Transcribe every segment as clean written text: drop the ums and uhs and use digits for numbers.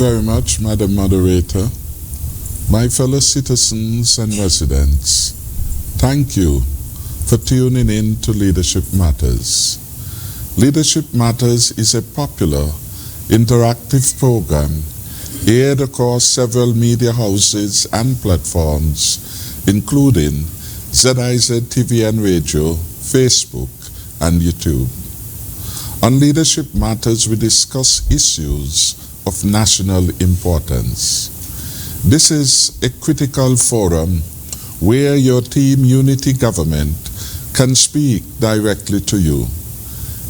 Very much, Madam Moderator. My fellow citizens and residents, thank you for tuning in to Leadership Matters. Leadership Matters is a popular, interactive program aired across several media houses and platforms, including ZIZ TV and Radio, Facebook, and YouTube. On Leadership Matters, we discuss issues of national importance. This is a critical forum where your team Unity Government can speak directly to you.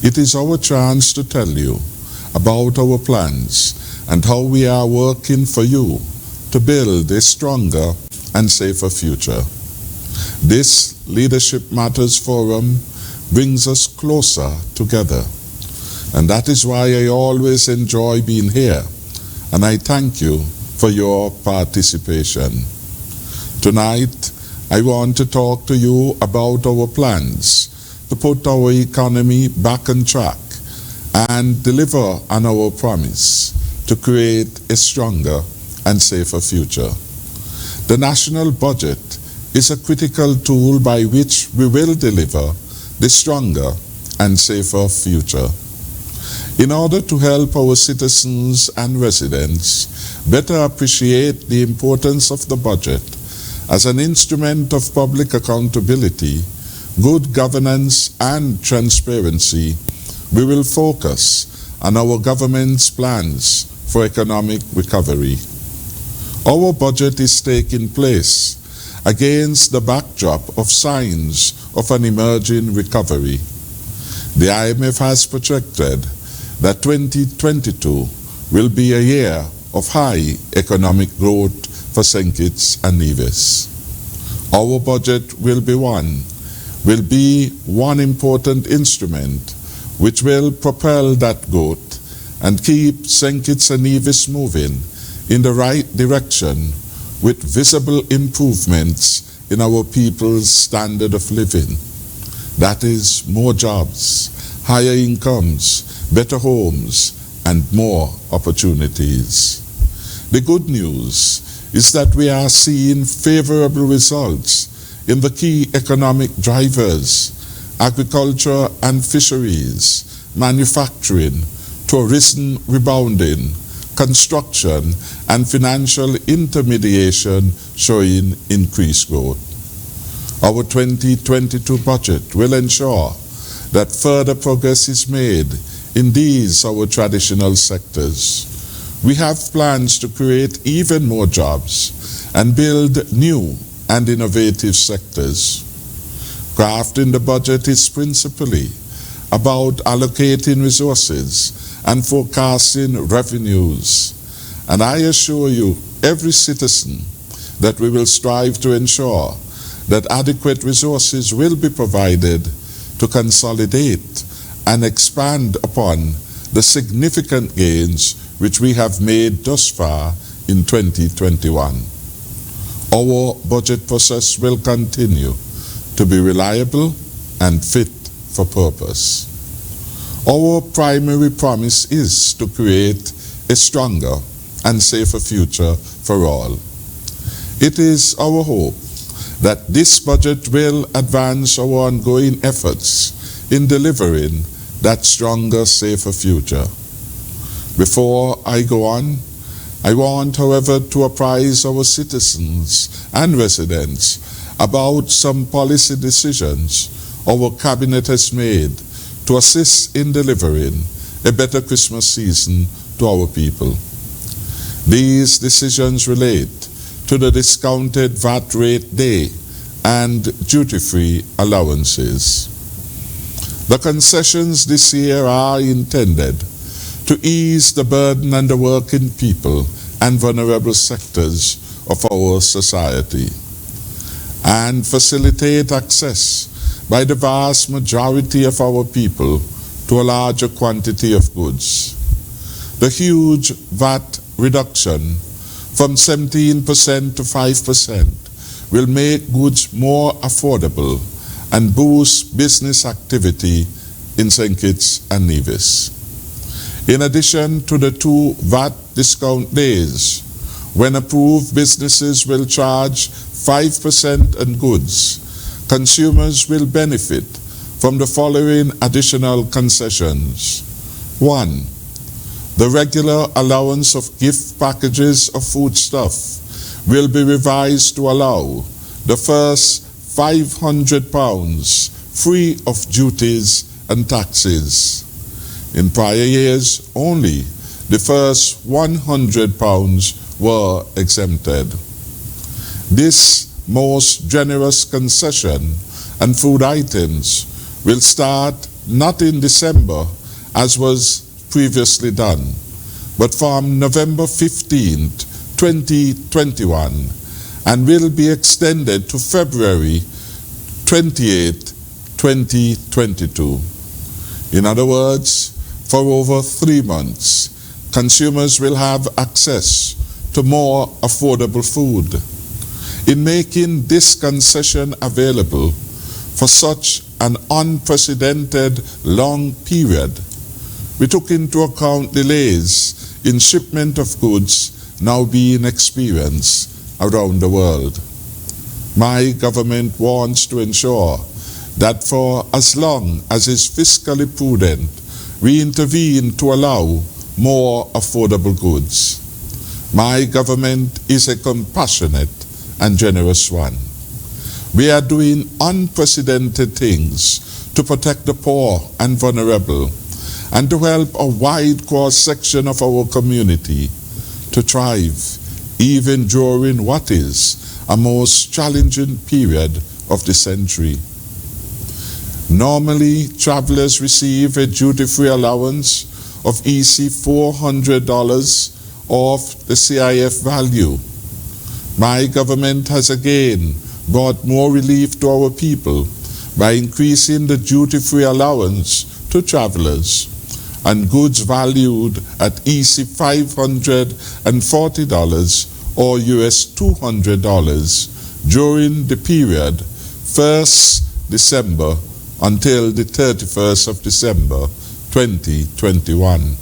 It is our chance to tell you about our plans and how we are working for you to build a stronger and safer future. This Leadership Matters Forum brings us closer together. And that is why I always enjoy being here, and I thank you for your participation. Tonight, I want to talk to you about our plans to put our economy back on track and deliver on our promise to create a stronger and safer future. The national budget is a critical tool by which we will deliver the stronger and safer future. In order to help our citizens and residents better appreciate the importance of the budget as an instrument of public accountability, good governance, and transparency, we will focus on our government's plans for economic recovery. Our budget is taking place against the backdrop of signs of an emerging recovery. The IMF has projected that 2022 will be a year of high economic growth for St. Kitts and Nevis. Our budget will be one important instrument which will propel that growth and keep St. Kitts and Nevis moving in the right direction with visible improvements in our people's standard of living. That is more jobs, higher incomes, better homes, and more opportunities. The good news is that we are seeing favorable results in the key economic drivers: agriculture and fisheries, manufacturing, tourism rebounding, construction, and financial intermediation showing increased growth. Our 2022 budget will ensure that further progress is made in these our traditional sectors. We have plans to create even more jobs and build new and innovative sectors. Crafting the budget is principally about allocating resources and forecasting revenues. And I assure you, every citizen, that we will strive to ensure that adequate resources will be provided to consolidate and expand upon the significant gains which we have made thus far in 2021. Our budget process will continue to be reliable and fit for purpose. Our primary promise is to create a stronger and safer future for all. It is our hope that this budget will advance our ongoing efforts in delivering that stronger, safer future. Before I go on, I want, however, to apprise our citizens and residents about some policy decisions our Cabinet has made to assist in delivering a better Christmas season to our people. These decisions relate to the discounted VAT rate day and duty-free allowances. The concessions this year are intended to ease the burden on the working people and vulnerable sectors of our society and facilitate access by the vast majority of our people to a larger quantity of goods. The huge VAT reduction from 17% to 5% will make goods more affordable and boost business activity in St. Kitts and Nevis. In addition to the 2 VAT discount days, when approved, businesses will charge 5% on goods. Consumers will benefit from the following additional concessions. 1. The regular allowance of gift packages of foodstuff will be revised to allow the first £500 free of duties and taxes. In prior years, only the first £100 were exempted. This most generous concession on food items will start not in December as was previously done, but from November 15th, 2021, and will be extended to February 28, 2022. In other words, for over 3 months, consumers will have access to more affordable food. In making this concession available for such an unprecedented long period, we took into account delays in shipment of goods now being experienced around the world. My government wants to ensure that for as long as is fiscally prudent, we intervene to allow more affordable goods. My government is a compassionate and generous one. We are doing unprecedented things to protect the poor and vulnerable and to help a wide cross-section of our community to thrive even during what is a most challenging period of the century. Normally, travelers receive a duty-free allowance of EC $400 off the CIF value. My government has again brought more relief to our people by increasing the duty-free allowance to travelers and goods valued at EC $540 or US $200 during the period 1st December until the 31st of December 2021.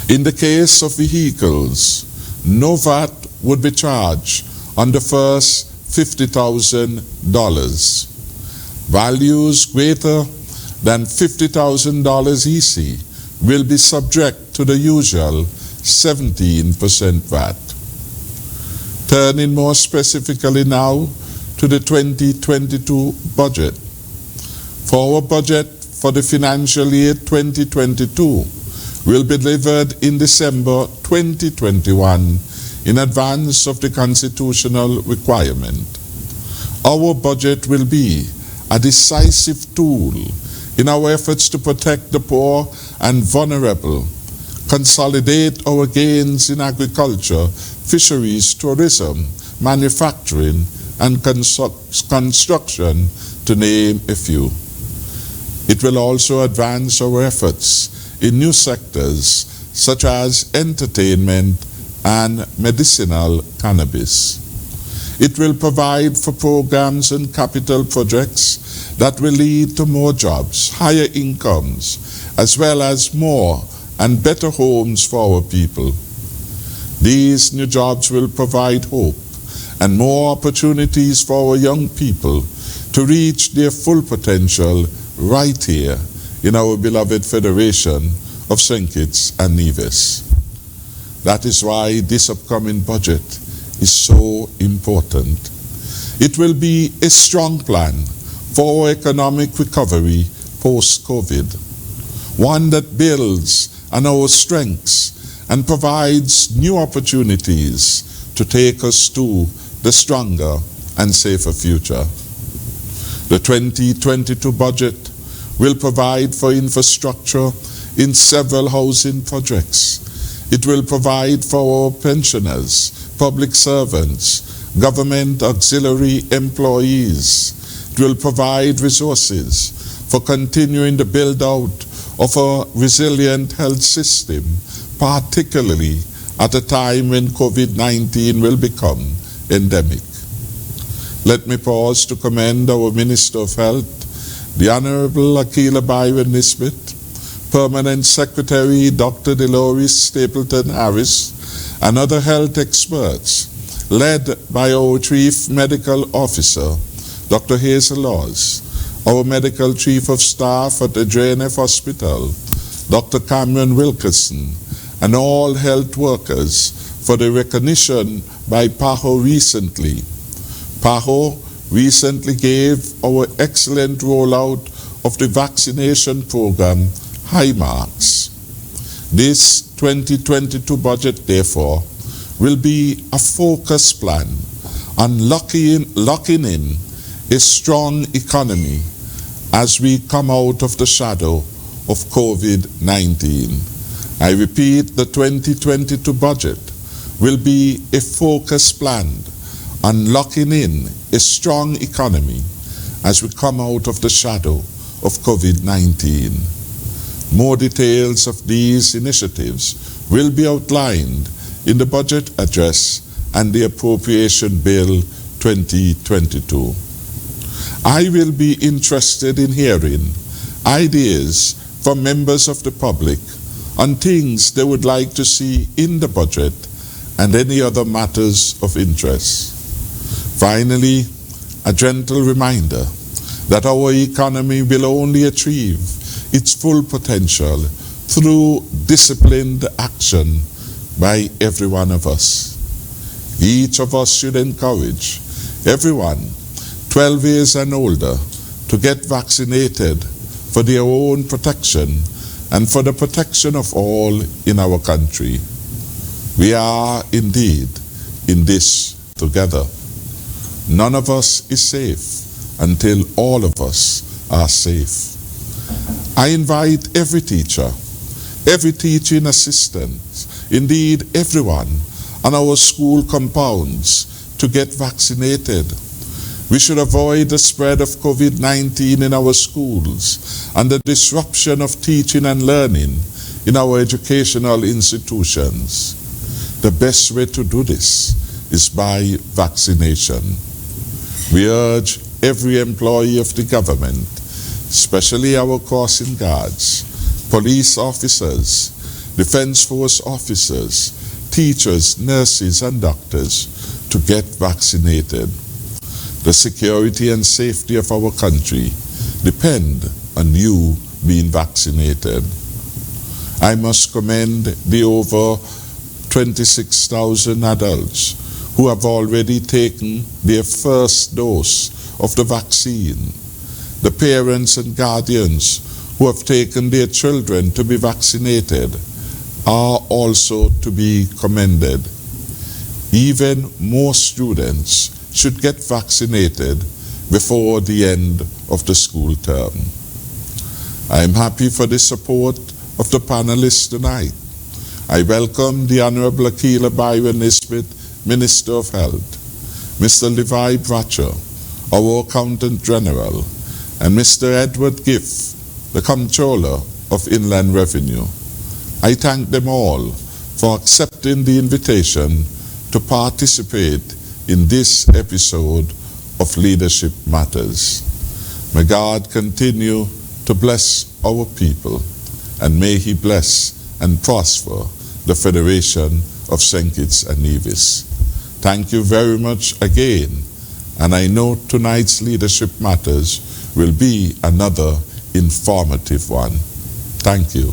In the case of vehicles, no VAT would be charged on the first $50,000. Values greater than $50,000 EC will be subject to the usual 17% VAT. Turning more specifically now to the 2022 budget. For our budget for the financial year 2022 will be delivered in December 2021 in advance of the constitutional requirement. Our budget will be a decisive tool in our efforts to protect the poor and vulnerable, consolidate our gains in agriculture, fisheries, tourism, manufacturing, and construction, to name a few. It will also advance our efforts in new sectors such as entertainment and medicinal cannabis. It will provide for programs and capital projects that will lead to more jobs, higher incomes, as well as more and better homes for our people. These new jobs will provide hope and more opportunities for our young people to reach their full potential right here in our beloved Federation of St. Kitts and Nevis. That is why this upcoming budget is so important. It will be a strong plan for our economic recovery post-COVID, one that builds on our strengths and provides new opportunities to take us to the stronger and safer future. The 2022 budget will provide for infrastructure in several housing projects. It will provide for our pensioners, public servants, government auxiliary employees. It will provide resources for continuing the build-out of a resilient health system, particularly at a time when COVID-19 will become endemic. Let me pause to commend our Minister of Health, the Honorable Akila Byron Nisbet, Permanent Secretary Dr. Delores Stapleton Harris, and other health experts, led by our Chief Medical Officer, Dr. Hazel Laws, our Medical Chief of Staff at the JNF Hospital, Dr. Cameron Wilkerson, and all health workers for the recognition by PAHO recently. PAHO recently gave our excellent rollout of the vaccination program high marks. This 2022 budget, therefore, will be a focus plan on locking in a strong economy as we come out of the shadow of COVID-19. I repeat, the 2022 budget will be a focus plan on locking in a strong economy as we come out of the shadow of COVID-19. More details of these initiatives will be outlined in the budget address and the appropriation bill 2022. I will be interested in hearing ideas from members of the public on things they would like to see in the budget and any other matters of interest. Finally, a gentle reminder that our economy will only achieve its full potential through disciplined action by every one of us. Each of us should encourage everyone 12 years and older to get vaccinated for their own protection and for the protection of all in our country. We are indeed in this together. None of us is safe until all of us are safe. I invite every teacher, every teaching assistant, indeed everyone on our school compounds to get vaccinated. We should avoid the spread of COVID-19 in our schools and the disruption of teaching and learning in our educational institutions. The best way to do this is by vaccination. We urge every employee of the government, especially our crossing guards, police officers, defense force officers, teachers, nurses, and doctors to get vaccinated. The security and safety of our country depend on you being vaccinated. I must commend the over 26,000 adults who have already taken their first dose of the vaccine. The parents and guardians who have taken their children to be vaccinated are also to be commended. Even more students should get vaccinated before the end of the school term. I am happy for the support of the panelists tonight. I welcome the Honorable Akila Byron Nisbet, Minister of Health, Mr. Levi Bratcher, our Accountant General, and Mr. Edward Giff, the Comptroller of Inland Revenue. I thank them all for accepting the invitation to participate in this episode of Leadership Matters. May God continue to bless our people, and may He bless and prosper the Federation of St. Kitts and Nevis. Thank you very much again, and I know tonight's Leadership Matters will be another informative one. Thank you.